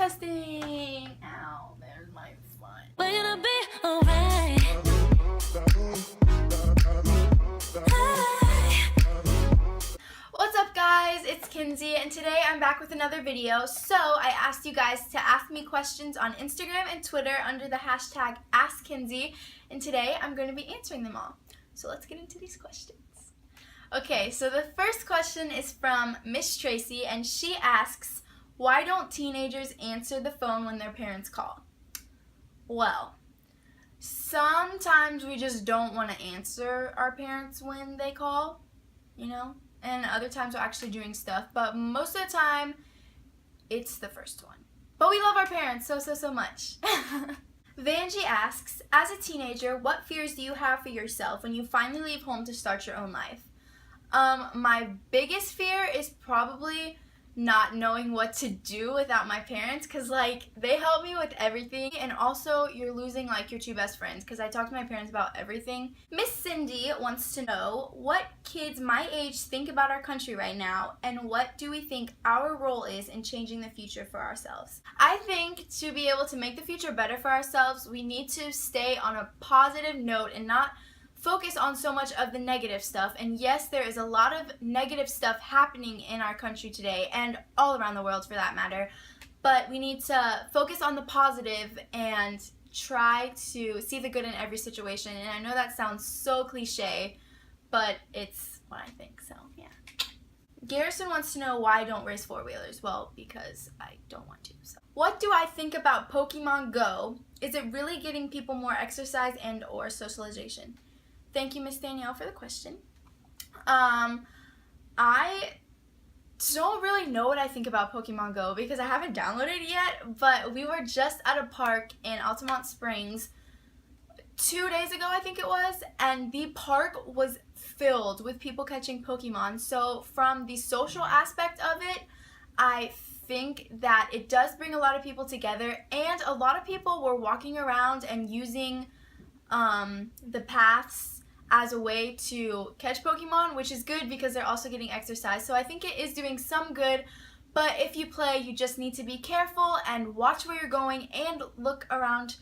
testing. Ow, there's my fun. We're gonna be alright. What's up guys, it's Kenzie and today I'm back with another video. So I asked you guys to ask me questions on Instagram and Twitter under the hashtag AskKenzie, and today I'm going to be answering them all. So let's get into these questions. Okay, so the first question is from Miss Tracy and she asks, why don't teenagers answer the phone when their parents call? Well, sometimes we just don't want to answer our parents when they call, you know? And other times we're actually doing stuff, but most of the time it's the first one. But we love our parents so much. Vanjie asks, as a teenager, what fears do you have for yourself when you finally leave home to start your own life? My biggest fear is probably not knowing what to do without my parents, because like they help me with everything, and also you're losing like your two best friends because I talk to my parents about everything. Miss Cindy wants to know what kids my age think about our country right now and what do we think our role is in changing the future for ourselves. I think to be able to make the future better for ourselves, we need to stay on a positive note and not focus on so much of the negative stuff. And yes, there is a lot of negative stuff happening in our country today and all around the world for that matter, but we need to focus on the positive and try to see the good in every situation. And I know that sounds so cliche, but it's what I think, so yeah. Garrison wants to know why I don't race four-wheelers. Well, because I don't want to. So. What do I think about Pokemon Go? Is it really getting people more exercise and or socialization? Thank you, Miss Danielle, for the question. I don't really know what I think about Pokemon Go because I haven't downloaded it yet, but we were just at a park in Altamont Springs 2 days ago, I think it was, and the park was filled with people catching Pokemon. So from the social aspect of it, I think that it does bring a lot of people together, and a lot of people were walking around and using the paths as a way to catch Pokemon, which is good because they're also getting exercise. So I think it is doing some good, but if you play, you just need to be careful and watch where you're going and look around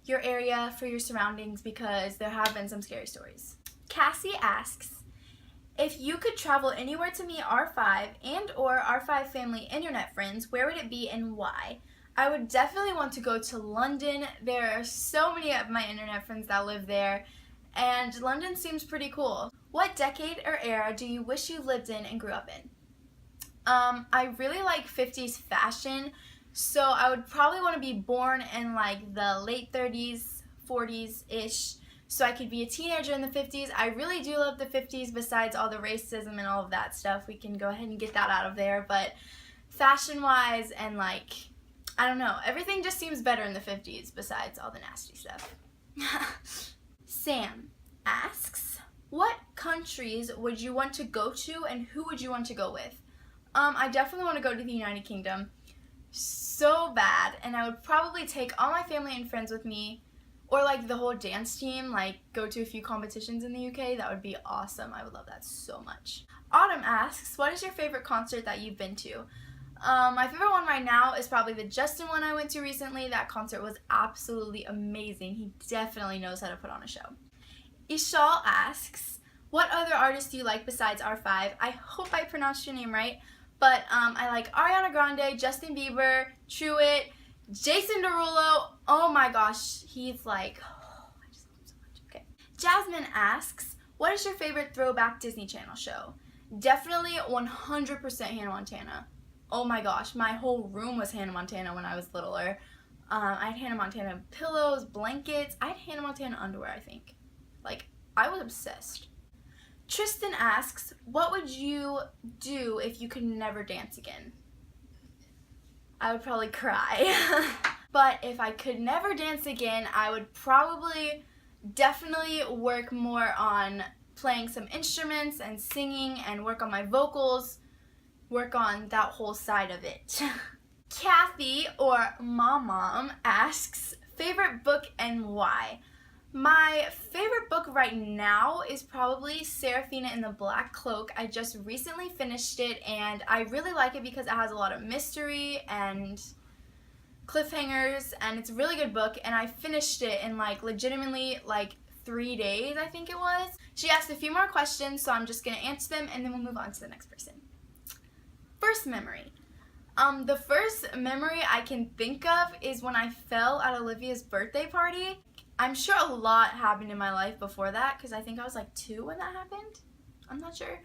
your area for your surroundings because there have been some scary stories. Cassie asks, if you could travel anywhere to meet R5 and or R5 family internet friends, where would it be and why? I would definitely want to go to London. There are so many of my internet friends that live there, and London seems pretty cool. What decade or era do you wish you lived in and grew up in? I really like 50s fashion, so I would probably want to be born in like the late 30s, 40s-ish, so I could be a teenager in the 50s. I really do love the 50s besides all the racism and all of that stuff. We can go ahead and get that out of there, but fashion-wise and like, I don't know, everything just seems better in the 50s besides all the nasty stuff. Sam asks, what countries would you want to go to and who would you want to go with? I definitely want to go to the United Kingdom so bad, and I would probably take all my family and friends with me, or like the whole dance team, like go to a few competitions in the UK. That would be awesome. I would love that so much. Autumn asks, what is your favorite concert that you've been to? My favorite one right now is probably the Justin one I went to recently. That concert was absolutely amazing. He definitely knows how to put on a show. Ishal asks, what other artists do you like besides R5? I hope I pronounced your name right, but I like Ariana Grande, Justin Bieber, Truett, Jason Derulo. Oh my gosh, he's like, oh, I just love him so much. Okay. Jasmine asks, what is your favorite throwback Disney Channel show? Definitely 100% Hannah Montana. Oh my gosh, my whole room was Hannah Montana when I was littler. I had Hannah Montana pillows, blankets. I had Hannah Montana underwear, I think. Like, I was obsessed. Tristan asks, what would you do if you could never dance again? I would probably cry. But if I could never dance again, I would probably definitely work more on playing some instruments and singing and work on my vocals. Work on that whole side of it. Kathy, or Mom, asks, favorite book and why? My favorite book right now is probably Seraphina in the Black Cloak. I just recently finished it and I really like it because it has a lot of mystery and cliffhangers, and it's a really good book, and I finished it in like legitimately like 3 days, I think it was. She asked a few more questions, so I'm just gonna answer them and then we'll move on to the next person. First memory. The first memory I can think of is when I fell at Olivia's birthday party. I'm sure a lot happened in my life before that, because I think I was like 2 when that happened. I'm not sure.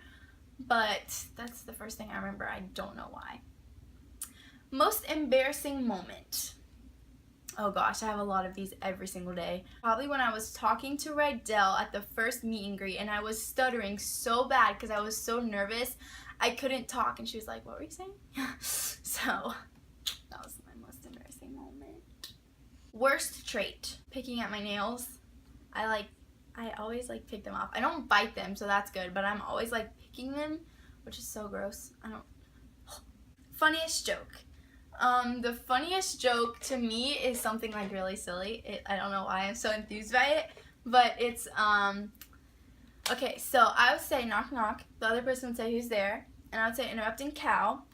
But that's the first thing I remember. I don't know why. Most embarrassing moment. Oh gosh, I have a lot of these every single day. Probably when I was talking to Rydell at the first meet and greet, and I was stuttering so bad because I was so nervous I couldn't talk, and she was like, "What were you saying?" So that was my most embarrassing moment. Worst trait. Picking at my nails. I always like pick them off. I don't bite them, so that's good, but I'm always like picking them, which is so gross. Funniest joke. The funniest joke to me is something like really silly. I don't know why I'm so enthused by it, but it's okay, so I would say knock knock, the other person would say who's there, and I would say interrupting cow,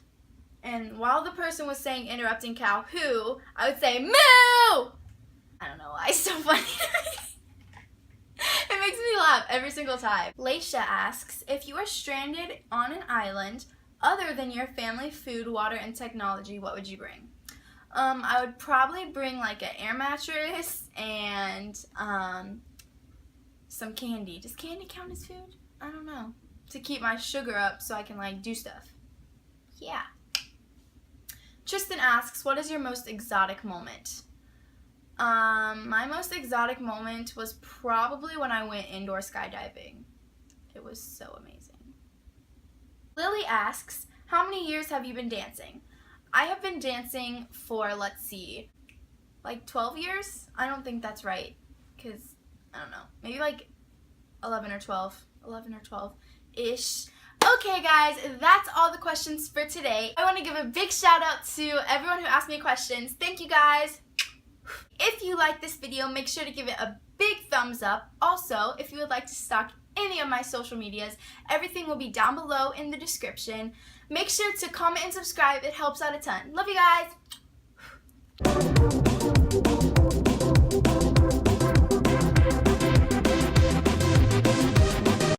and while the person was saying interrupting cow who, I would say moo! I don't know why it's so funny. It makes me laugh every single time. Leisha asks, if you were stranded on an island other than your family, food, water, and technology, what would you bring? I would probably bring like an air mattress and some candy. Does candy count as food? I don't know. To keep my sugar up so I can like do stuff. Yeah. Tristan asks, what is your most exotic moment? My most exotic moment was probably when I went indoor skydiving. It was so amazing. Lily asks, how many years have you been dancing? I have been dancing for, let's see, like 12 years? I don't think that's right, because, I don't know, maybe like 11 or 12-ish. Okay guys, that's all the questions for today. I want to give a big shout out to everyone who asked me questions. Thank you guys. If you like this video, make sure to give it a big thumbs up. Also, if you would like to stalk any of my social medias, everything will be down below in the description. Make sure to comment and subscribe. It helps out a ton. Love you guys.